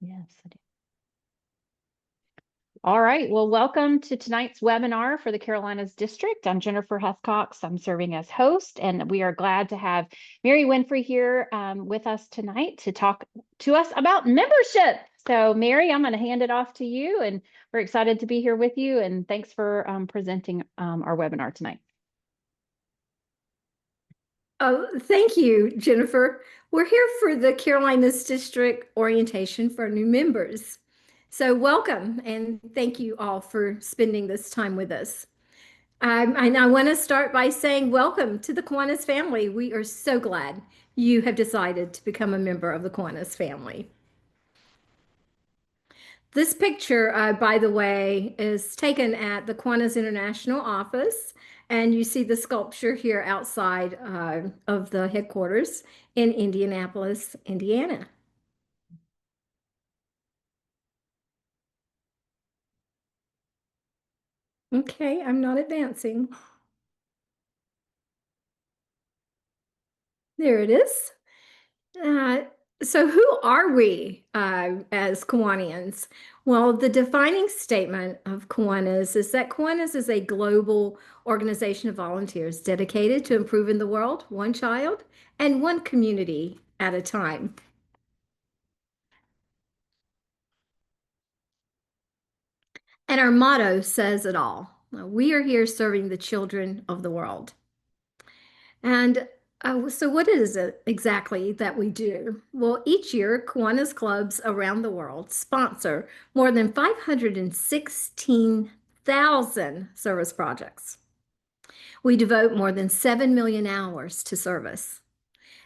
Yes, I do. All right. Well, welcome to tonight's webinar for the Carolinas District. I'm Jennifer Hescox. I'm serving as host, and we are glad to have Mary Winfrey here with us tonight to talk to us about membership. So, Mary, I'm going to hand it off to you, and we're excited to be here with you. And thanks for presenting our webinar tonight. Oh, thank you, Jennifer. We're here for the Carolinas District orientation for new members. So welcome, and thank you all for spending this time with us. And I want to start by saying welcome to the Kiwanis family. We are so glad you have decided to become a member of the Kiwanis family. This picture, by the way, is taken at the Kiwanis International office, and you see the sculpture here outside of the headquarters in Indianapolis, Indiana. Okay, I'm not advancing. There it is. So who are we as Kiwanians? Well, the defining statement of Kiwanis is that Kiwanis is a global organization of volunteers dedicated to improving the world, one child and one community at a time. And our motto says it all. We are here serving the children of the world. And so what is it exactly that we do? Well, each year, Kiwanis clubs around the world sponsor more than 516,000 service projects. We devote more than 7 million hours to service.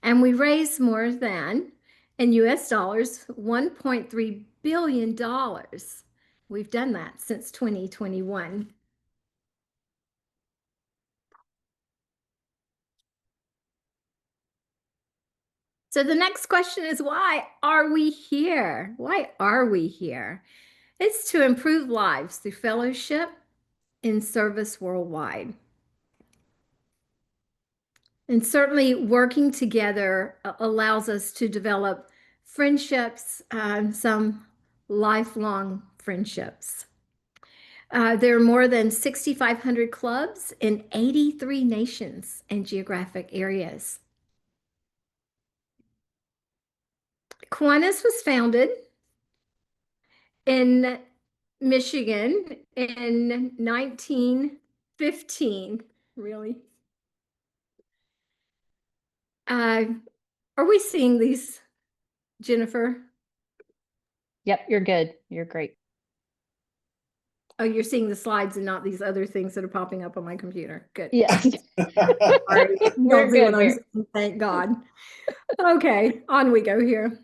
And we raise more than, in US dollars, $1.3 billion. We've done that since 2021. So the next question is, why are we here? Why are we here? It's to improve lives through fellowship in service worldwide. And certainly working together allows us to develop friendships, some lifelong friendships. There are more than 6,500 clubs in 83 nations and geographic areas. Kiwanis was founded in Michigan in 1915. Really? Are we seeing these, Jennifer? Yep, you're good. You're great. Oh, you're seeing the slides and not these other things that are popping up on my computer. Good. Yes. Sorry. We're good. I'm saying, thank God. Okay, on we go here.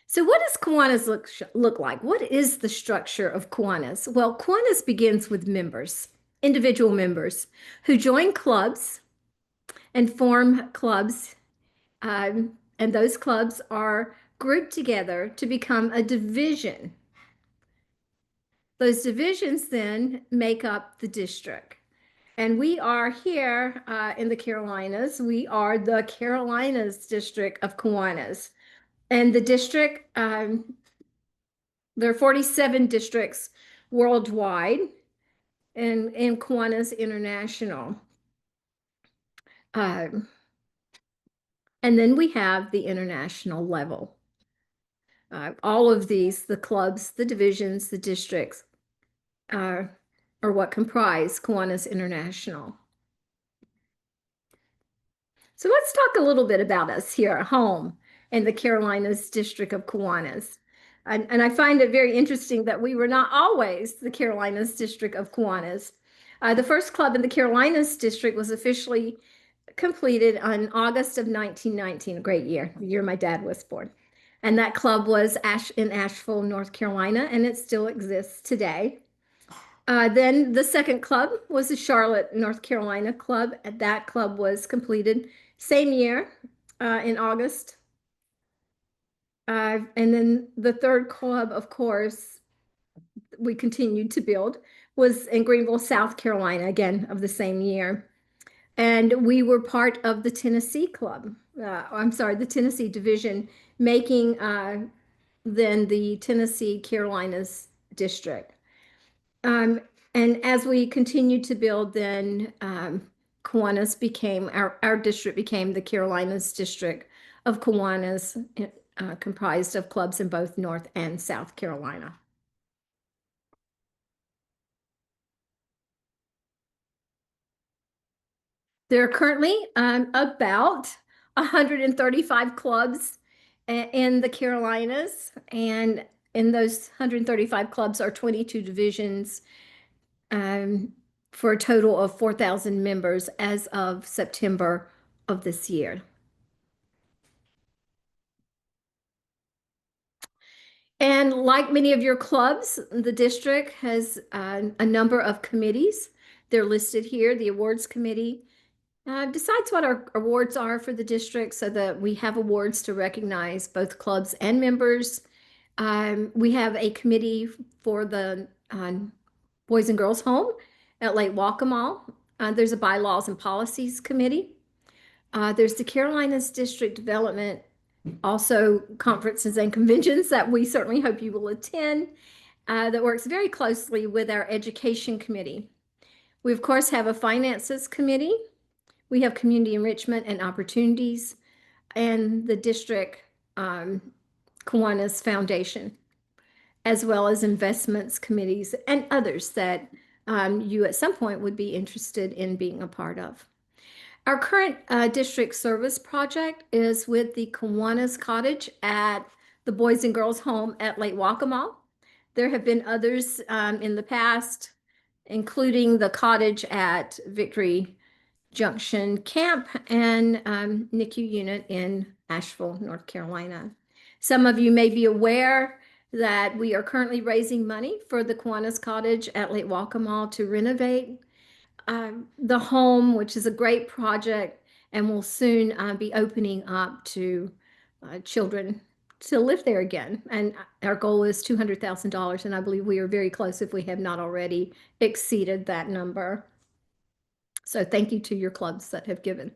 So what does Kiwanis look like? What is the structure of Kiwanis? Well, Kiwanis begins with members, individual members, who join clubs and form clubs. And those clubs are grouped together to become a division. Those divisions then make up the district. And we are here in the Carolinas. We are the Carolinas District of Kiwanis. And the district, there are 47 districts worldwide and in Kiwanis International. And then we have the international level. All of these, the clubs, the divisions, the districts, are what comprise Kiwanis International. So let's talk a little bit about us here at home in the Carolinas District of Kiwanis. And I find it very interesting that we were not always the Carolinas District of Kiwanis. The first club in the Carolinas District was officially completed on August of 1919, a great year, the year my dad was born. And that club was in Asheville, North Carolina, and it still exists today. Then the second club was the Charlotte, North Carolina club. And that club was completed same year in August. And then the third club, of course, we continued to build, was in Greenville, South Carolina, again, of the same year. And we were part of the Tennessee club. I'm sorry, the Tennessee division, making than the Tennessee Carolinas district. Um, and as we continued to build, then Kiwanis became our district became the Carolinas district of Kiwanis, comprised of clubs in both North and South Carolina. There are currently about 135 clubs in the Carolinas, and in those 135 clubs are 22 divisions, um, for a total of 4,000 members as of September of this year. And like many of your clubs, the district has a number of committees. They're listed here. The awards committee decides what our awards are for the district so that we have awards to recognize both clubs and members. We have a committee for the Boys and Girls Home at Lake Waccamaw. There's a bylaws and policies committee. There's the Carolinas District Development, also conferences and conventions that we certainly hope you will attend, that works very closely with our education committee. We, of course, have a finances committee. We have community enrichment and opportunities, and the district Kiwanis Foundation, as well as investments committees and others that you at some point would be interested in being a part of. Our current district service project is with the Kiwanis Cottage at the Boys and Girls Home at Lake Waccamaw. There have been others in the past, including the cottage at Victory Junction Camp and NICU unit in Asheville, North Carolina. Some of you may be aware that we are currently raising money for the Kiwanis Cottage at Lake Waccamaw to renovate the home, which is a great project and will soon be opening up to children to live there again. And our goal is $200,000, and I believe we are very close if we have not already exceeded that number. So thank you to your clubs that have given.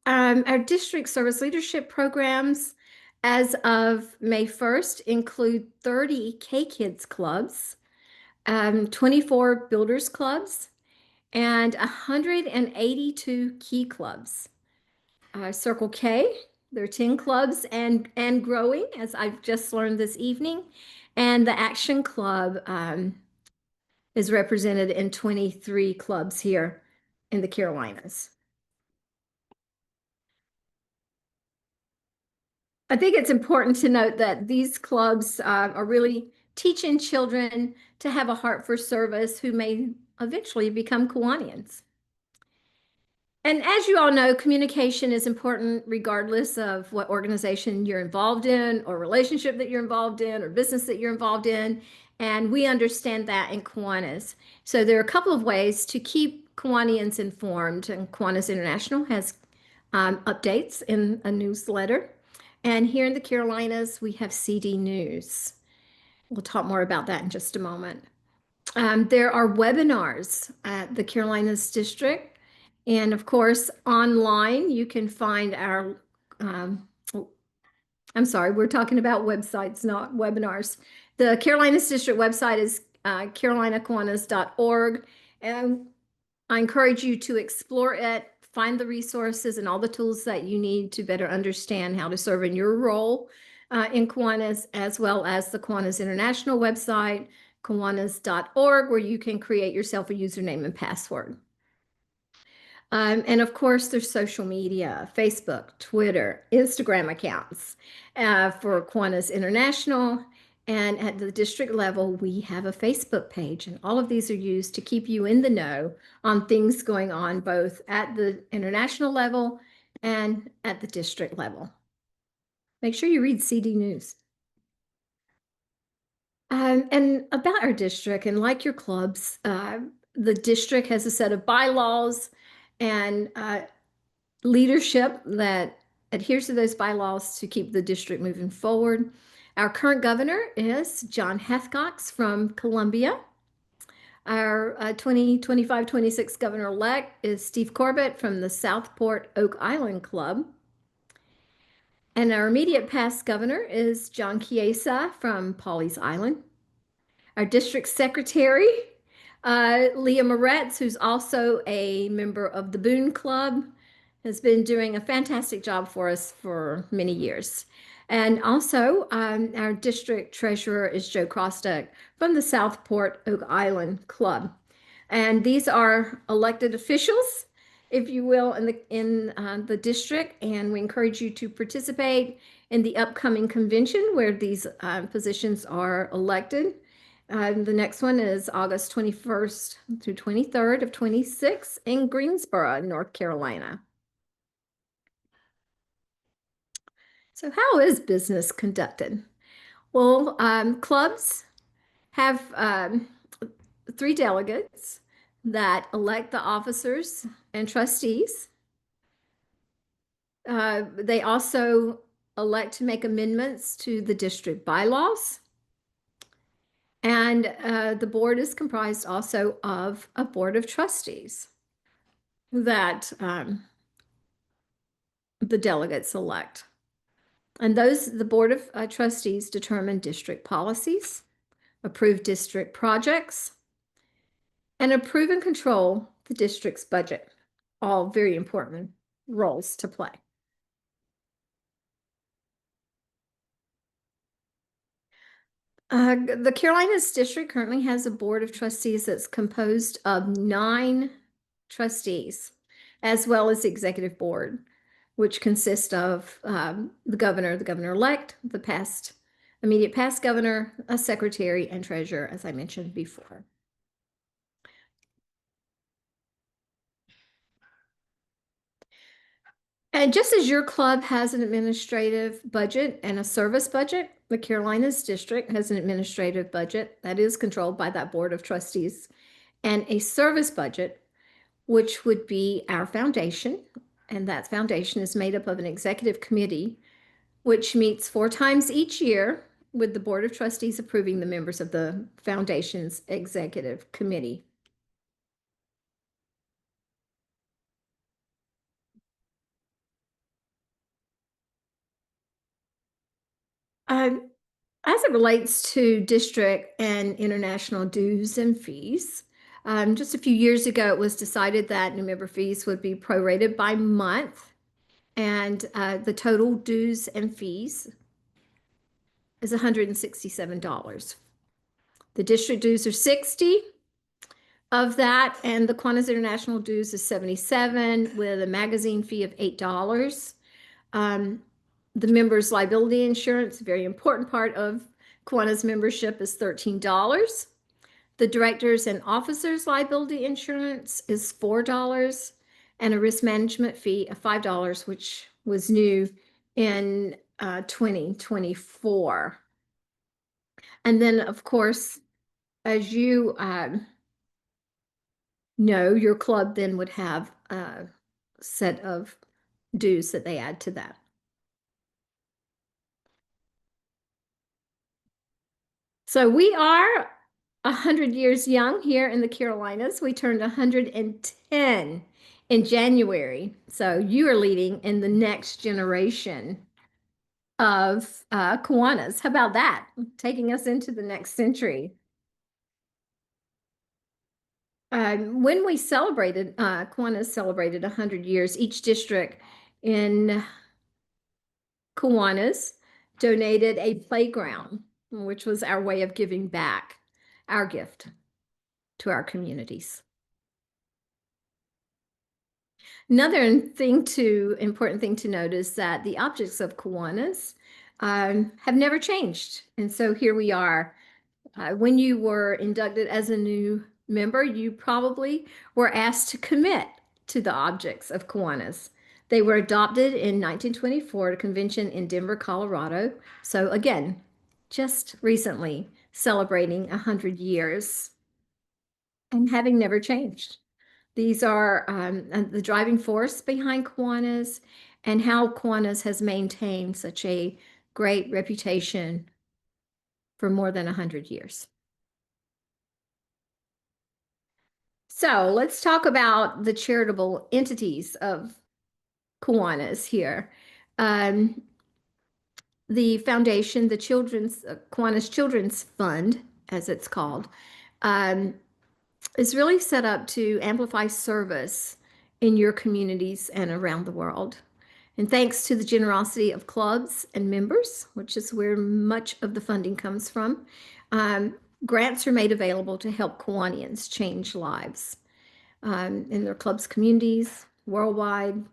Our district service leadership programs as of May 1st include 30 K-Kids clubs, 24 builders clubs, and 182 key clubs. Circle K, there are 10 clubs and growing, as I've just learned this evening. And the Action Club is represented in 23 clubs here in the Carolinas. I think it's important to note that these clubs are really teaching children to have a heart for service who may eventually become Kiwanians. And as you all know, communication is important regardless of what organization you're involved in or relationship that you're involved in or business that you're involved in. And we understand that in Kiwanis. So there are a couple of ways to keep Kiwanians informed. And Kiwanis International has updates in a newsletter. And here in the Carolinas, we have CD News. We'll talk more about that in just a moment. There are webinars at the Carolinas District. And of course, online, you can find our, I'm sorry, we're talking about websites, not webinars. The Carolinas District website is carolinakiwanis.org. And I encourage you to explore it, find the resources and all the tools that you need to better understand how to serve in your role in Kiwanis, as well as the Kiwanis International website, kiwanis.org, where you can create yourself a username and password. And of course, there's social media, Facebook, Twitter, Instagram accounts for Kiwanis International. And at the district level, we have a Facebook page, and all of these are used to keep you in the know on things going on both at the international level and at the district level. Make sure you read CD News. And about our district, and like your clubs, the district has a set of bylaws and leadership that adheres to those bylaws to keep the district moving forward. Our current governor is John Hethcox from Columbia. Our 2025-26 governor-elect is Steve Corbett from the Southport Oak Island Club. And our immediate past governor is John Chiesa from Pawleys Island. Our district secretary, Leah Moretz, who's also a member of the Boone Club, has been doing a fantastic job for us for many years. And also, our district treasurer is Joe Crosduck from the Southport Oak Island Club. And these are elected officials, if you will, in the district. And we encourage you to participate in the upcoming convention where these positions are elected. The next one is August 21st through 23rd of 26 in Greensboro, North Carolina. So how is business conducted? Well, clubs have 3 delegates that elect the officers and trustees. They also elect to make amendments to the district bylaws. And the board is comprised also of a board of trustees that the delegates elect. And the board of trustees determine district policies, approve district projects, and approve and control the district's budget. All very important roles to play. The Carolinas district currently has a board of trustees that's composed of 9 trustees, as well as the executive board, which consists of the governor-elect, the immediate past governor, a secretary, and treasurer, as I mentioned before. And just as your club has an administrative budget and a service budget, the Carolinas district has an administrative budget that is controlled by that board of trustees and a service budget, which would be our foundation. And that foundation is made up of an executive committee, which meets 4 times each year with the board of trustees approving the members of the foundation's executive committee. As it relates to district and international dues and fees, just a few years ago, it was decided that new member fees would be prorated by month, and the total dues and fees is $167. The district dues are 60 of that, and the Kiwanis International dues is 77 with a magazine fee of $8. The members' liability insurance, a very important part of Kiwanis membership, is $13. The directors and officers' liability insurance is $4, and a risk management fee of $5, which was new in 2024. And then, of course, as you know, your club then would have a set of dues that they add to that. So we are 100 years young here in the Carolinas. We turned 110 in January. So you are leading in the next generation of Kiwanis. How about that? Taking us into the next century. When we celebrated, Kiwanis celebrated 100 years, each district in Kiwanis donated a playground, which was our way of giving back our gift to our communities. Another important thing to note is that the objects of Kiwanis have never changed. And so here we are. When you were inducted as a new member, you probably were asked to commit to the objects of Kiwanis. They were adopted in 1924 at a convention in Denver, Colorado. So again, just recently celebrating 100 years and having never changed. These are the driving force behind Kiwanis and how Kiwanis has maintained such a great reputation for more than 100 years. So let's talk about the charitable entities of Kiwanis here. the foundation, the Children's Kiwanis Children's Fund, as it's called, um, is really set up to amplify service in your communities and around the world. And thanks to the generosity of clubs and members, which is where much of the funding comes from, um, grants are made available to help Kiwanians change lives in their clubs' communities worldwide,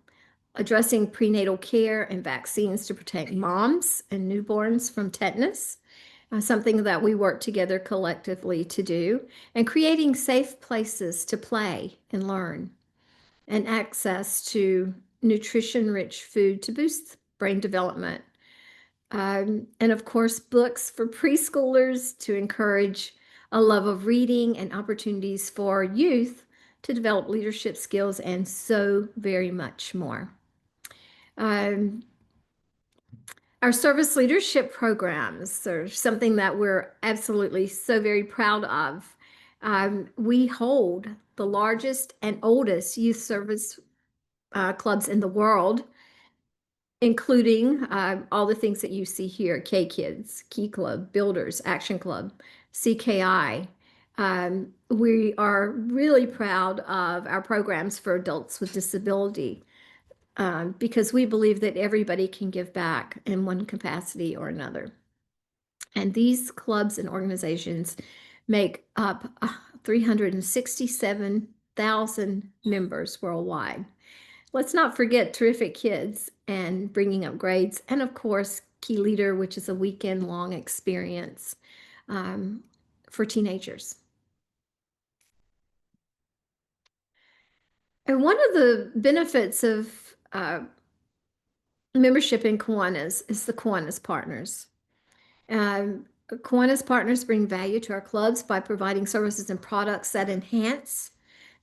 addressing prenatal care and vaccines to protect moms and newborns from tetanus, something that we work together collectively to do, and creating safe places to play and learn, and access to nutrition-rich food to boost brain development. And of course, books for preschoolers to encourage a love of reading and opportunities for youth to develop leadership skills and so very much more. Um, our service leadership programs are something that we're absolutely so very proud of. We hold the largest and oldest youth service clubs in the world, including all the things that you see here: K Kids, Key Club, Builders, Action Club, CKI. We are really proud of our programs for adults with disability because we believe that everybody can give back in one capacity or another. And these clubs and organizations make up 367,000 members worldwide. Let's not forget Terrific Kids and Bringing Up Grades, and of course, Key Leader, which is a weekend-long experience for teenagers. And one of the benefits of membership in Kiwanis is the Kiwanis Partners. Kiwanis Partners bring value to our clubs by providing services and products that enhance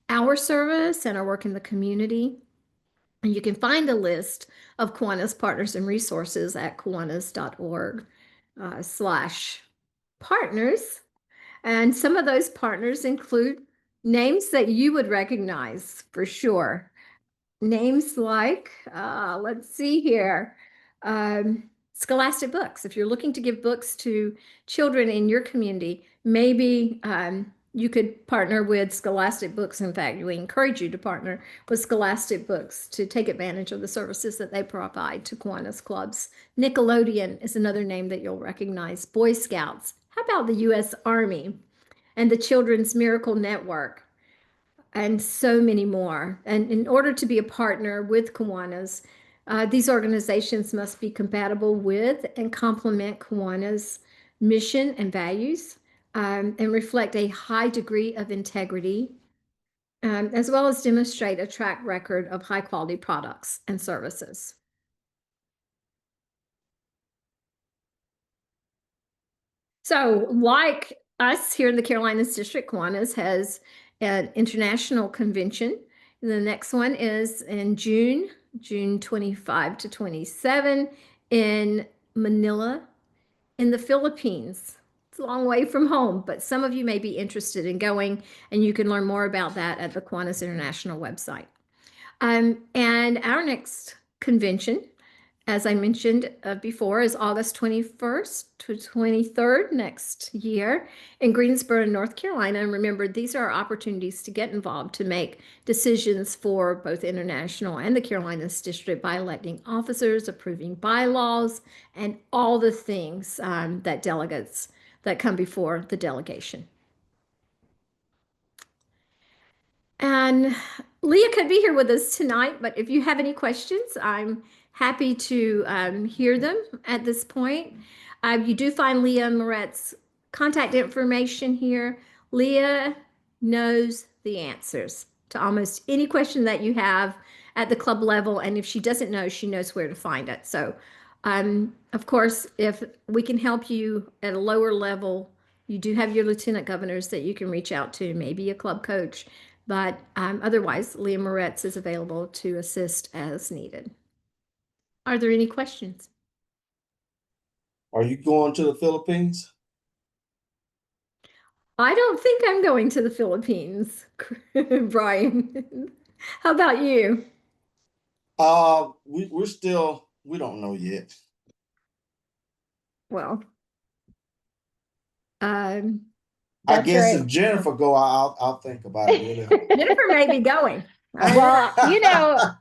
our service and our work in the community. And you can find a list of Kiwanis partners and resources at kiwanis.org/partners. And some of those partners include names that you would recognize for sure. Names like, let's see here, Scholastic Books. If you're looking to give books to children in your community, maybe you could partner with Scholastic Books. In fact, we encourage you to partner with Scholastic Books to take advantage of the services that they provide to Kiwanis clubs. Nickelodeon is another name that you'll recognize. Boy Scouts. How about the U.S. Army and the Children's Miracle Network? And so many more. And in order to be a partner with Kiwanis, these organizations must be compatible with and complement Kiwanis' mission and values, and reflect a high degree of integrity, as well as demonstrate a track record of high quality products and services. So, like us here in the Carolinas District, Kiwanis has an international convention. The next one is in June 25 to 27 in Manila, in the Philippines. It's a long way from home, but some of you may be interested in going, and you can learn more about that at the Kiwanis International website. And our next convention, as I mentioned before, is August 21st to 23rd next year in Greensboro, North Carolina. And remember, these are opportunities to get involved, to make decisions for both international and the Carolinas District by electing officers, approving bylaws, and all the things that delegates that come before the delegation. And Leah could be here with us tonight, but if you have any questions, I'm happy to hear them at this point. You do find Leah Moret's contact information here. Leah knows the answers to almost any question that you have at the club level, and if she doesn't know, she knows where to find it. So, of course, if we can help you at a lower level, you do have your lieutenant governors that you can reach out to, maybe a club coach. But otherwise, Leah Moretz is available to assist as needed. Are there any questions? Are you going to the Philippines? I don't think I'm going to the Philippines, Brian. How about you? We don't know yet. well, I That's guess right. if Jennifer go, I'll think about it really hard. Jennifer may be going. Well, I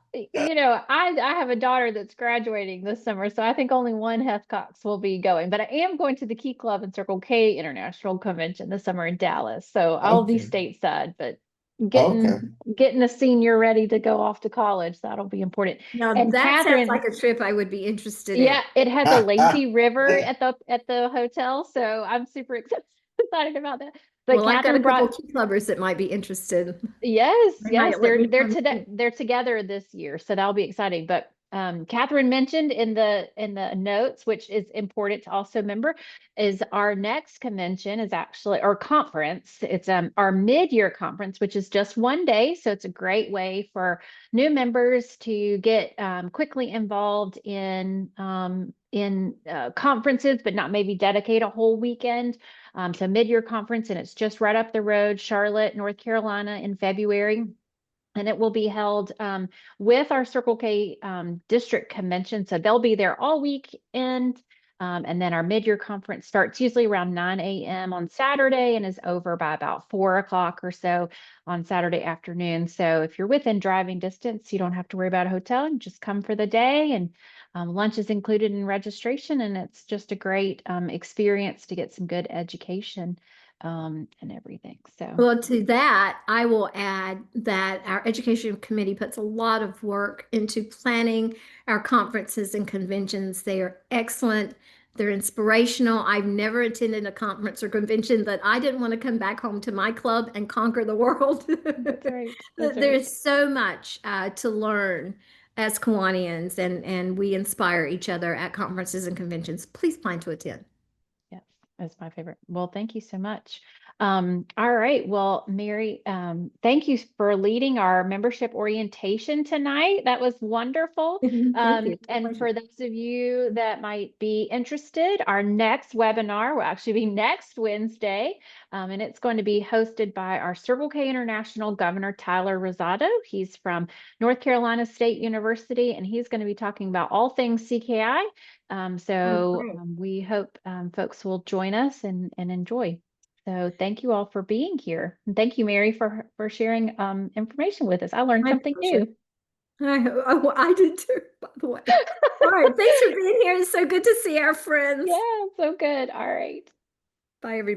have a daughter that's graduating this summer, so I think only one Heth Cox will be going. But I am going to the Key Club and Circle K International Convention this summer in Dallas, so I'll be Okay, stateside. But okay. getting a senior ready to go off to college, that'll be important. Now And that sounds Catherine, like a trip I would be interested in. yeah, it has a lazy river at the hotel, so I'm super excited about that. But Well, I've got a Catherine couple brought key clubbers that might be interested. Yes, They yes, might let me come too. they're together this year, so that'll be exciting. But Catherine mentioned in the notes, which is important to also remember, is our next convention is actually or conference. It's our mid-year conference, which is just one day, so it's a great way for new members to get quickly involved in conferences, but not maybe dedicate a whole weekend. So mid-year conference, and it's just right up the road, Charlotte, North Carolina in February. And it will be held with our Circle K district convention. So they'll be there all weekend. And then our mid-year conference starts usually around 9 a.m. on Saturday and is over by about 4 o'clock or so on Saturday afternoon. So if you're within driving distance, you don't have to worry about a hotel and just come for the day. And lunch is included in registration. And it's just a great experience to get some good education and everything. So Well, to that, I will add that our education committee puts a lot of work into planning our conferences and conventions. They are excellent. They're inspirational. I've never attended a conference or convention that I didn't want to come back home to my club and conquer the world. that's right. That's right. There's so much to learn as Kiwanians, and we inspire each other at conferences and conventions. Please plan to attend. Yes, that's my favorite. Well, thank you so much. All right. Well, Mary, thank you for leading our membership orientation tonight. That was wonderful. Thank you. And for those of you that might be interested, our next webinar will actually be next Wednesday, and it's going to be hosted by our Circle K International Governor Tyler Rosado. He's from North Carolina State University, and he's going to be talking about all things CKI. We hope folks will join us and enjoy. So thank you all for being here. And thank you, Mary, for sharing information with us. I learned something new. I did too, by the way. All right. Thanks for being here. It's so good to see our friends. Yeah, so good. All right. Bye, everybody.